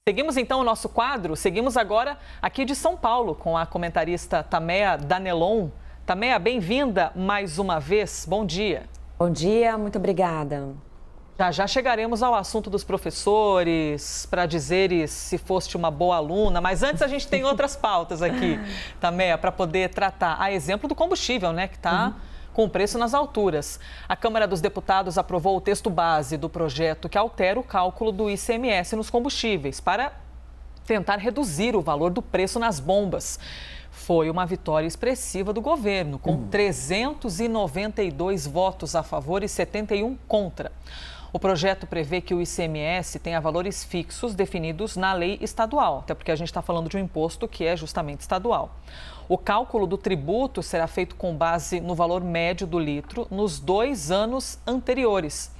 Seguimos então o nosso quadro, seguimos agora aqui de São Paulo com a comentarista Tameia Danelon. Tameia, bem-vinda mais uma vez, bom dia. Bom dia, muito obrigada. Já chegaremos ao assunto dos professores, para dizeres se foste uma boa aluna, mas antes a gente tem outras pautas aqui, Tameia, para poder tratar. A exemplo do combustível, né, que está com o preço nas alturas. A Câmara dos Deputados aprovou o texto base do projeto que altera o cálculo do ICMS nos combustíveis para tentar reduzir o valor do preço nas bombas. Foi uma vitória expressiva do governo, com 392 votos a favor e 71 contra. O projeto prevê que o ICMS tenha valores fixos definidos na lei estadual, até porque a gente está falando de um imposto que é justamente estadual. O cálculo do tributo será feito com base no valor médio do litro nos 2 anos anteriores.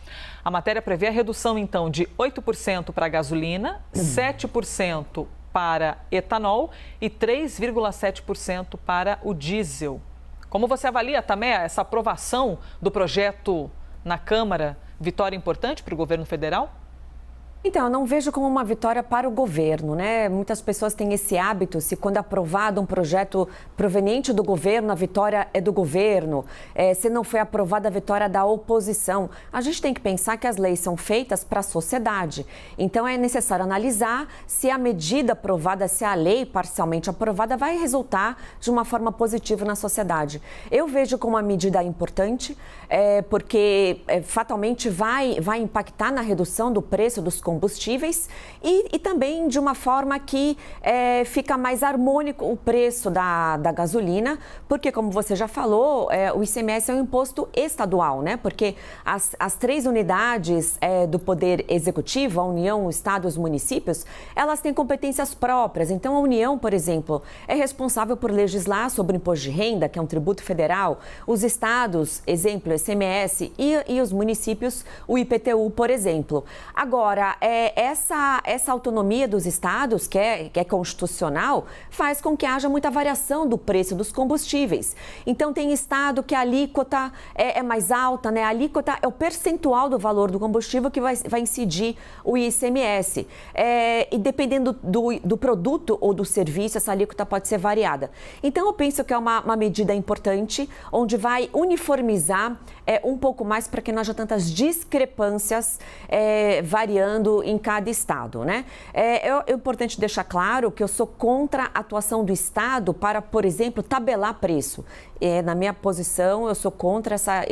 A matéria prevê a redução, então, de 8% para a gasolina, 7% para etanol e 3,7% para o diesel. Como você avalia, Tameia, essa aprovação do projeto na Câmara? Vitória importante para o governo federal? Então, eu não vejo como uma vitória para o governo, né? Muitas pessoas têm esse hábito, se quando é aprovado um projeto proveniente do governo, a vitória é do governo. Se não foi aprovada, a vitória é da oposição. A gente tem que pensar que as leis são feitas para a sociedade. Então, é necessário analisar se a medida aprovada, se a lei parcialmente aprovada, vai resultar de uma forma positiva na sociedade. Eu vejo como uma medida importante, porque fatalmente vai impactar na redução do preço dos combustíveis e também de uma forma que fica mais harmônico o preço da gasolina, porque, como você já falou, o ICMS é um imposto estadual, né? Porque as 3 unidades do Poder Executivo, a União, o Estado e os municípios, elas têm competências próprias. Então, a União, por exemplo, é responsável por legislar sobre o imposto de renda, que é um tributo federal, os estados, exemplo, ICMS, e os municípios, o IPTU, por exemplo. Agora, essa autonomia dos estados, que é constitucional, faz com que haja muita variação do preço dos combustíveis. Então, tem estado que a alíquota é mais alta, né? A alíquota é o percentual do valor do combustível que vai incidir o ICMS. E dependendo do produto ou do serviço, essa alíquota pode ser variada. Então, eu penso que é uma medida importante, onde vai uniformizar um pouco mais para que não haja tantas discrepâncias variando em cada estado, né? É importante deixar claro que eu sou contra a atuação do estado para, por exemplo, tabelar preço. Na minha posição, eu sou contra essa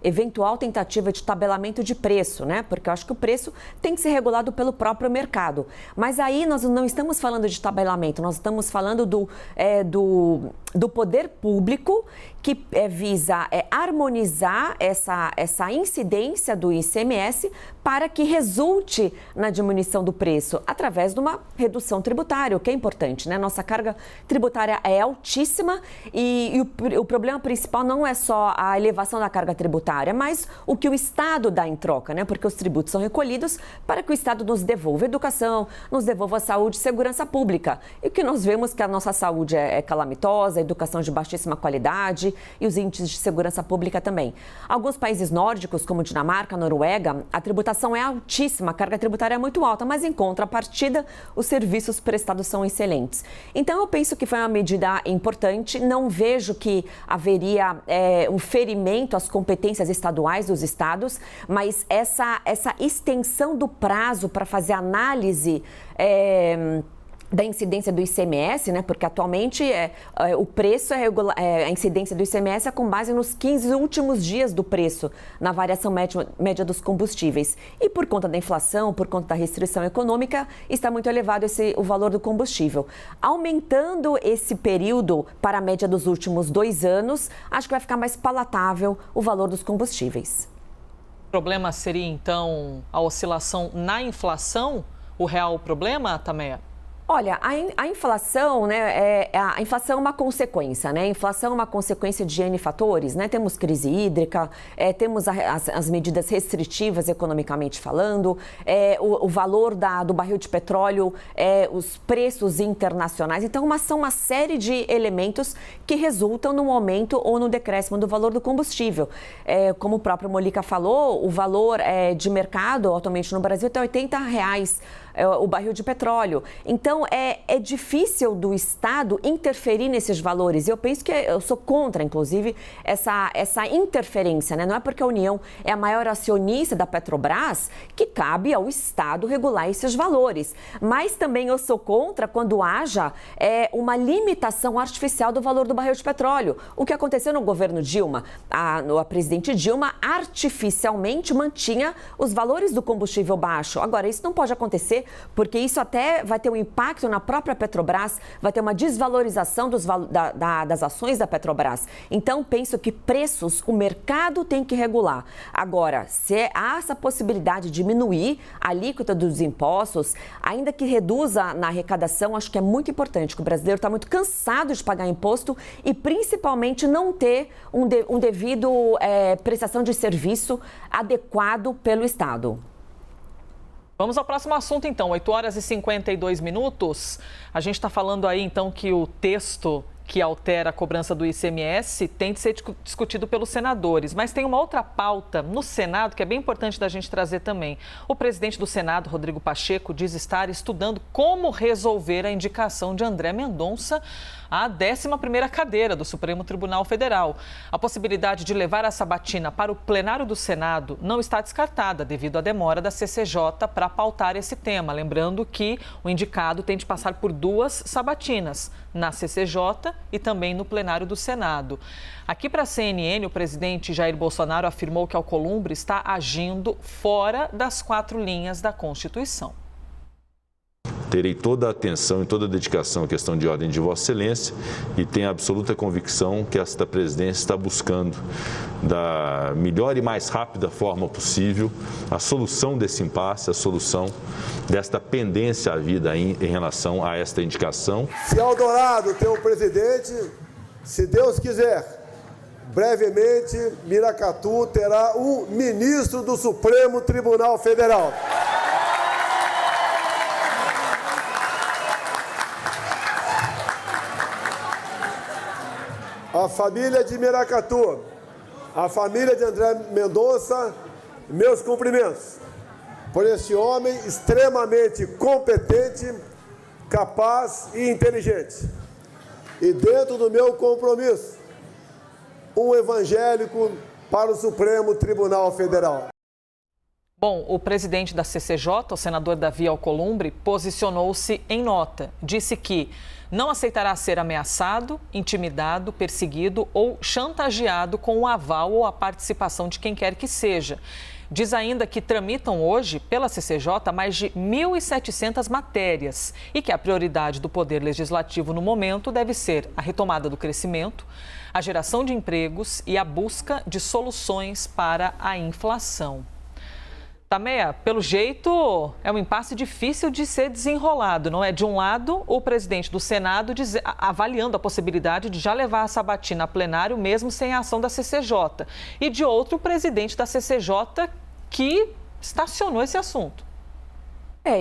eventual tentativa de tabelamento de preço, né? Porque eu acho que o preço tem que ser regulado pelo próprio mercado. Mas aí nós não estamos falando de tabelamento, nós estamos falando do poder público que visa harmonizar essa incidência do ICMS para que resulte na diminuição do preço através de uma redução tributária, o que é importante, né? Nossa carga tributária é altíssima e o problema principal não é só a elevação da carga tributária, mas o que o Estado dá em troca, né? Porque os tributos são recolhidos para que o Estado nos devolva educação, nos devolva saúde e segurança pública. E o que nós vemos que a nossa saúde é calamitosa, a educação de baixíssima qualidade e os índices de segurança pública também. Alguns países nórdicos, como Dinamarca, Noruega, a tributação é altíssima, a carga tributária é muito alta, mas em contrapartida, os serviços prestados são excelentes. Então, eu penso que foi uma medida importante, não vejo que haveria um ferimento às competências estaduais dos estados, mas essa extensão do prazo para fazer análise da incidência do ICMS, né? Porque atualmente o preço a incidência do ICMS é com base nos 15 últimos dias do preço na variação média dos combustíveis. E por conta da inflação, por conta da restrição econômica, está muito elevado o valor do combustível. Aumentando esse período para a média dos últimos 2 anos, acho que vai ficar mais palatável o valor dos combustíveis. O problema seria, então, a oscilação na inflação? O real problema, Tameia? Olha, a inflação, né, a inflação é uma consequência, né? A inflação é uma consequência de N fatores, né? Temos crise hídrica, temos as medidas restritivas economicamente falando, o valor do barril de petróleo, os preços internacionais. Então, são uma série de elementos que resultam no aumento ou no decréscimo do valor do combustível. Como o próprio Molica falou, o valor de mercado atualmente no Brasil está R$ 80 o barril de petróleo. Então, é difícil do Estado interferir nesses valores. Eu penso que eu sou contra, inclusive, essa interferência, né? Não é porque a União é a maior acionista da Petrobras que cabe ao Estado regular esses valores. Mas também eu sou contra quando haja uma limitação artificial do valor do barril de petróleo. O que aconteceu no governo Dilma? A presidente Dilma artificialmente mantinha os valores do combustível baixo. Agora, isso não pode acontecer porque isso até vai ter um impacto na própria Petrobras, vai ter uma desvalorização das ações da Petrobras. Então, penso que preços o mercado tem que regular. Agora, se há essa possibilidade de diminuir a alíquota dos impostos, ainda que reduza na arrecadação, acho que é muito importante, que o brasileiro está muito cansado de pagar imposto e principalmente não ter um devido prestação de serviço adequado pelo Estado. Vamos ao próximo assunto, então. 8h52. A gente está falando aí, então, que o texto que altera a cobrança do ICMS tem de ser discutido pelos senadores. Mas tem uma outra pauta no Senado que é bem importante da gente trazer também. O presidente do Senado, Rodrigo Pacheco, diz estar estudando como resolver a indicação de André Mendonça à 11ª cadeira do Supremo Tribunal Federal. A possibilidade de levar a sabatina para o plenário do Senado não está descartada devido à demora da CCJ para pautar esse tema. Lembrando que o indicado tem de passar por 2 sabatinas, na CCJ e também no plenário do Senado. Aqui para a CNN, o presidente Jair Bolsonaro afirmou que Alcolumbre está agindo fora das 4 linhas da Constituição. Terei toda a atenção e toda a dedicação à questão de ordem de Vossa Excelência e tenho absoluta convicção que esta presidência está buscando, da melhor e mais rápida forma possível, a solução desse impasse, a solução desta pendência à vida em relação a esta indicação. Se Eldorado tem um presidente, se Deus quiser, brevemente Miracatu terá um ministro do Supremo Tribunal Federal. A família de Miracatu, a família de André Mendonça, meus cumprimentos por esse homem extremamente competente, capaz e inteligente. E dentro do meu compromisso, um evangélico para o Supremo Tribunal Federal. Bom, o presidente da CCJ, o senador Davi Alcolumbre, posicionou-se em nota. Disse que não aceitará ser ameaçado, intimidado, perseguido ou chantageado com o aval ou a participação de quem quer que seja. Diz ainda que tramitam hoje, pela CCJ, mais de 1.700 matérias e que a prioridade do Poder Legislativo no momento deve ser a retomada do crescimento, a geração de empregos e a busca de soluções para a inflação. Tameia, pelo jeito, é um impasse difícil de ser desenrolado, não é? De um lado, o presidente do Senado avaliando a possibilidade de já levar a sabatina a plenário, mesmo sem a ação da CCJ. E de outro, o presidente da CCJ que estacionou esse assunto.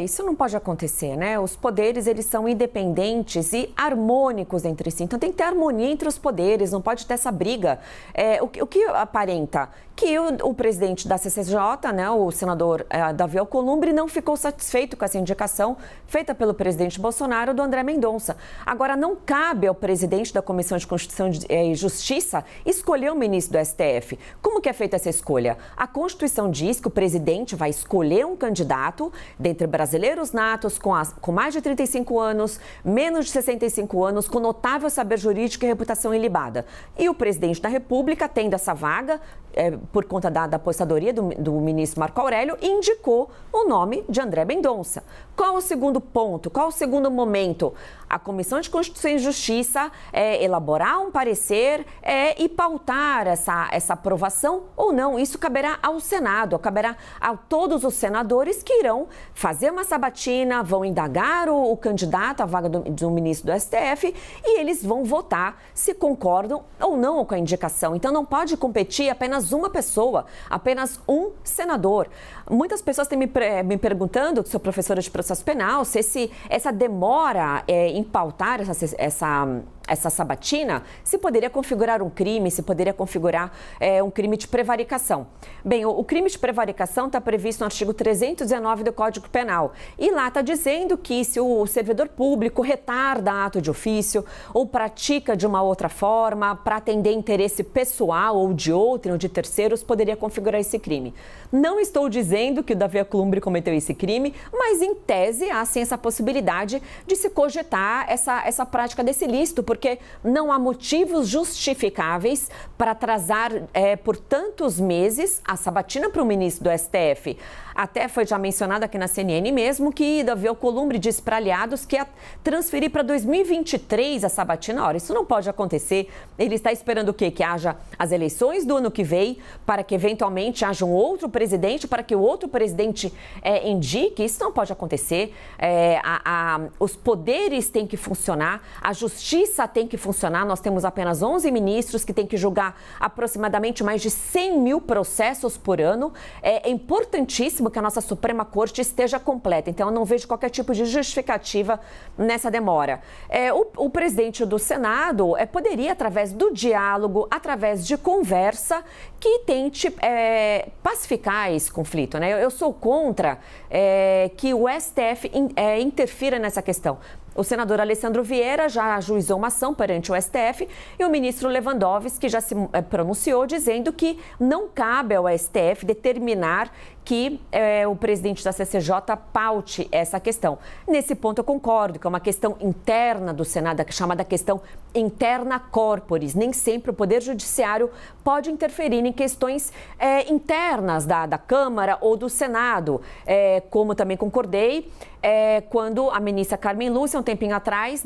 Isso não pode acontecer, né? Os poderes, eles são independentes e harmônicos entre si. Então, tem que ter harmonia entre os poderes, não pode ter essa briga. O que aparenta? Que o presidente da CCJ, né, o senador Davi Alcolumbre, não ficou satisfeito com essa indicação feita pelo presidente Bolsonaro do André Mendonça. Agora, não cabe ao presidente da Comissão de Constituição e Justiça escolher o ministro do STF. Como que é feita essa escolha? A Constituição diz que o presidente vai escolher um candidato dentre brasileiros natos, com mais de 35 anos, menos de 65 anos, com notável saber jurídico e reputação ilibada. E o presidente da República, tendo essa vaga, por conta da apostadoria do ministro Marco Aurélio, indicou o nome de André Mendonça. Qual o segundo ponto? Qual o segundo momento? A Comissão de Constituição e Justiça elaborar um parecer e pautar essa aprovação ou não. Isso caberá ao Senado, caberá a todos os senadores que irão fazer uma sabatina, vão indagar o candidato à vaga do ministro do STF e eles vão votar se concordam ou não com a indicação. Então, não pode competir apenas uma pessoa, apenas um senador. Muitas pessoas têm me perguntando, que sou professora de processo penal, se essa demora em pautar essa sabatina, se poderia configurar um crime, se poderia configurar um crime de prevaricação. Bem, o crime de prevaricação está previsto no artigo 319 do Código Penal. E lá está dizendo que se o servidor público retarda ato de ofício ou pratica de uma outra forma para atender interesse pessoal ou de outrem ou de terceiros, poderia configurar esse crime. Não estou dizendo que o Davi Alcolumbre cometeu esse crime, mas em tese há sim essa possibilidade de se cogitar essa prática desse ilícito, porque não há motivos justificáveis para atrasar por tantos meses a sabatina para o ministro do STF. Até foi já mencionado aqui na CNN mesmo que Davi Alcolumbre disse para aliados que ia transferir para 2023 a sabatina. Ora, isso não pode acontecer. Ele está esperando o quê? Que haja as eleições do ano que vem, para que eventualmente haja um outro presidente, para que o outro presidente indique. Isso não pode acontecer. Os poderes têm que funcionar, a justiça tem que funcionar. Nós temos apenas 11 ministros que têm que julgar aproximadamente mais de 100 mil processos por ano. É importantíssimo que a nossa Suprema Corte esteja completa. Então, eu não vejo qualquer tipo de justificativa nessa demora. O presidente do Senado poderia, através do diálogo, através de conversa, que tente pacificar esse conflito, né? Eu sou contra que o STF interfira nessa questão. O senador Alessandro Vieira já ajuizou uma ação perante o STF e o ministro Lewandowski já se pronunciou dizendo que não cabe ao STF determinar que o presidente da CCJ paute essa questão. Nesse ponto eu concordo, que é uma questão interna do Senado, chamada questão interna corporis. Nem sempre o Poder Judiciário pode interferir em questões internas da Câmara ou do Senado, como também concordei quando a ministra Carmen Lúcia, um tempinho atrás,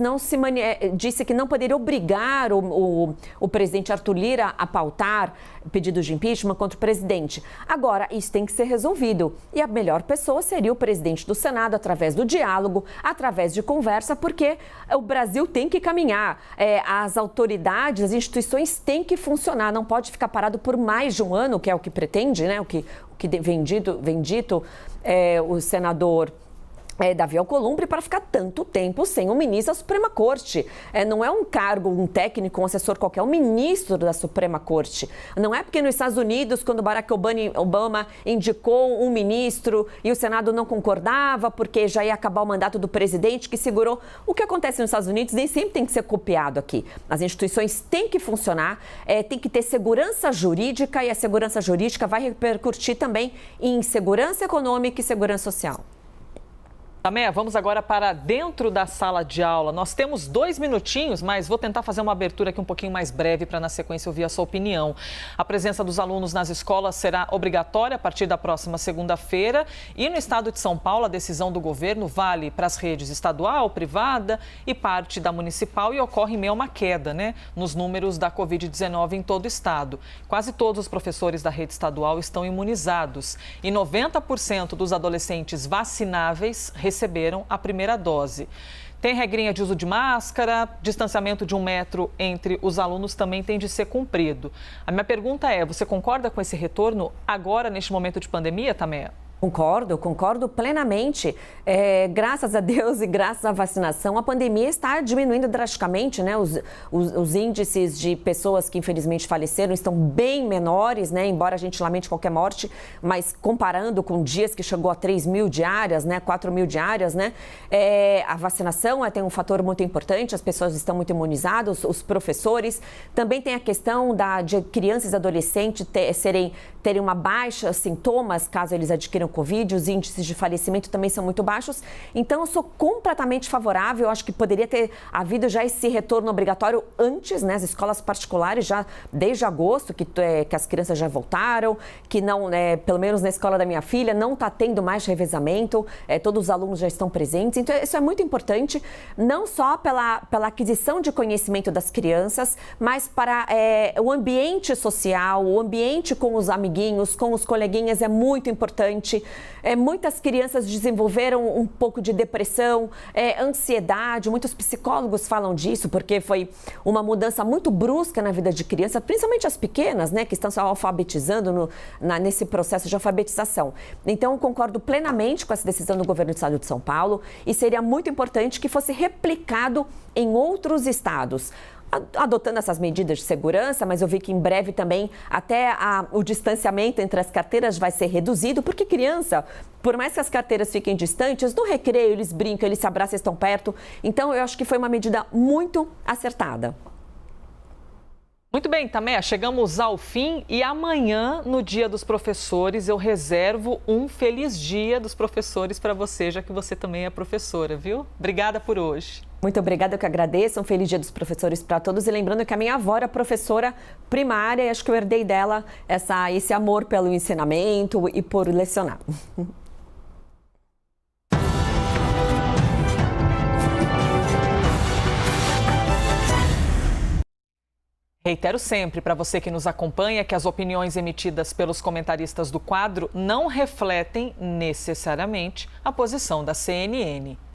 disse que não poderia obrigar o presidente Arthur Lira a pautar pedidos de impeachment contra o presidente. Agora, isso tem que ser resolvido. E a melhor pessoa seria o presidente do Senado, através do diálogo, através de conversa, porque o Brasil tem que caminhar. As autoridades, as instituições têm que funcionar. Não pode ficar parado por mais de um ano, que é o que pretende, né? O que vem dito o senador Davi Alcolumbre, para ficar tanto tempo sem um ministro da Suprema Corte. Não é um cargo, um técnico, um assessor qualquer, é um ministro da Suprema Corte. Não é porque nos Estados Unidos, quando Barack Obama indicou um ministro e o Senado não concordava, porque já ia acabar o mandato do presidente, que segurou. O que acontece nos Estados Unidos nem sempre tem que ser copiado aqui. As instituições têm que funcionar, tem que ter segurança jurídica, e a segurança jurídica vai repercutir também em segurança econômica e segurança social. Tameia, vamos agora para dentro da sala de aula. Nós temos 2 minutinhos, mas vou tentar fazer uma abertura aqui um pouquinho mais breve para, na sequência, ouvir a sua opinião. A presença dos alunos nas escolas será obrigatória a partir da próxima segunda-feira. E no estado de São Paulo, a decisão do governo vale para as redes estadual, privada e parte da municipal, e ocorre em meio a uma queda, nos números da Covid-19 em todo o estado. Quase todos os professores da rede estadual estão imunizados e 90% dos adolescentes vacináveis receberam a primeira dose. Tem regrinha de uso de máscara, distanciamento de 1 metro entre os alunos também tem de ser cumprido. A minha pergunta é, você concorda com esse retorno agora, neste momento de pandemia, Tameia? Concordo plenamente. Graças a Deus e graças à vacinação, a pandemia está diminuindo drasticamente, né? Os índices de pessoas que infelizmente faleceram estão bem menores, né? Embora a gente lamente qualquer morte, mas comparando com dias que chegou a 3 mil diárias, né? 4 mil diárias, né? A vacinação tem um fator muito importante, as pessoas estão muito imunizadas, os professores. Também tem a questão de crianças e adolescentes terem uma baixa sintomas, caso eles adquiram Covid, os índices de falecimento também são muito baixos. Então, eu sou completamente favorável. Eu acho que poderia ter havido já esse retorno obrigatório antes, né? As escolas particulares, já desde agosto, que as crianças já voltaram, que não, pelo menos na escola da minha filha, não está tendo mais revezamento, todos os alunos já estão presentes. Então, isso é muito importante, não só pela aquisição de conhecimento das crianças, mas para o ambiente social, o ambiente com os amiguinhos, com os coleguinhas é muito importante. 2020, muitas crianças desenvolveram um pouco de depressão, ansiedade. Muitos psicólogos falam disso, porque foi uma mudança muito brusca na vida de crianças, principalmente as pequenas, né, que estão se alfabetizando nesse processo de alfabetização. Então, eu concordo plenamente com essa decisão do governo do estado de São Paulo e seria muito importante que fosse replicado em outros estados, adotando essas medidas de segurança, mas eu vi que em breve também até o distanciamento entre as carteiras vai ser reduzido, porque criança, por mais que as carteiras fiquem distantes, no recreio eles brincam, eles se abraçam, estão perto. Então, eu acho que foi uma medida muito acertada. Muito bem, Tameia, chegamos ao fim e amanhã, no Dia dos Professores, eu reservo um feliz Dia dos Professores para você, já que você também é professora, viu? Obrigada por hoje. Muito obrigada, eu que agradeço. Um feliz Dia dos Professores para todos. E lembrando que a minha avó era professora primária e acho que eu herdei dela esse amor pelo ensinamento e por lecionar. Reitero sempre para você que nos acompanha que as opiniões emitidas pelos comentaristas do quadro não refletem necessariamente a posição da CNN.